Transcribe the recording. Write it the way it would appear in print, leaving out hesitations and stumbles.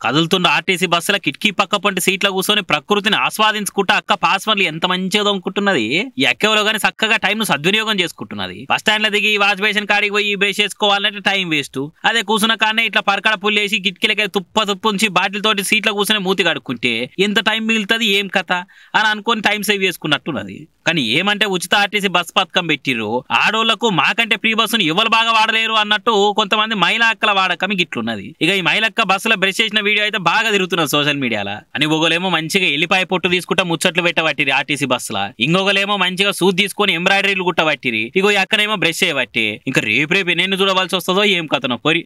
కదులుతున్న ఆర్టీసీ బస్సుల కిటికీ పక్క పొంటి సీట్ల కూర్చొని ప్రకృతిని ఆస్వాదించుకుంటా అక్క పాస్వర్లు ఎంత మంచిగా దొంగుకుంటున్నది. ఎక్కవలో గానీ చక్కగా టైం ను సద్వినియోగం చేసుకుంటున్నది. బస్ స్టాండ్ లో దిగి వాష్ బేసిన్ కాడికి పోయి బ్రష్ చేసుకోవాలంటే టైం వేస్ట్. అదే కూర్చున్న కాడనే ఇట్లా పరకడ పుల్లేసి కిటికీలకి తుప్పు ఉంచి బాటిల్ తోటి సీట్ల కూర్చొని మూతి కడుక్కుంటే ఎంత టైం మిగులుతుంది ఏం కథ అని అనుకొని టైం సేవ్ చేసుకున్నట్టున్నది. కానీ ఏమంటే ఉచిత ఆర్టీసీ బస్ పథకం పెట్టిర్రు, ఆడోళ్లకు మాకంటే ఫ్రీ బస్సును ఎవరు బాగా వాడలేరు అన్నట్టు కొంతమంది మహిళా అక్కల వాడకం గిట్లున్నది. ఇక ఈ మహిళక్క బస్సులో బ్రష్ చేసిన వీడియో అయితే బాగా తిరుగుతున్నది సోషల్ మీడియాలో. అని ఒకలేమో మంచిగా ఎల్లిపాయ పొట్టు తీసుకుంటా ముచ్చట్లు పెట్టబట్టిరి ఆర్టీసీ బస్సులా, ఇంకొకలేమో మంచిగా సూద్ తీసుకొని ఎంబ్రాయిడరీలు గుట్టబట్టిరి. ఇగో అక్కడేమో బ్రష్ చేయబట్టి ఇంకా రేపు ఎన్ని చూడవలసి వస్తుందో ఏం కథనో పొరి.